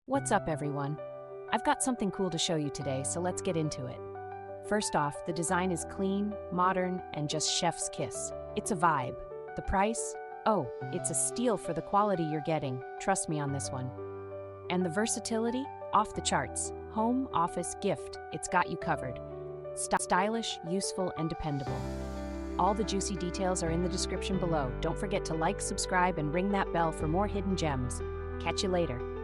What's up, everyone? I've got something cool to show you today, so let's get into it. First off, the design is clean, modern, and just chef's kiss. It's a vibe. The price? Oh, it's a steal for the quality you're getting. Trust me on this one. And the versatility? Off the charts. Home, office, gift. It's got you covered. Stylish, useful, and dependable. All the juicy details are in the description below. Don't forget to like, subscribe, and ring that bell for more hidden gems. Catch you later.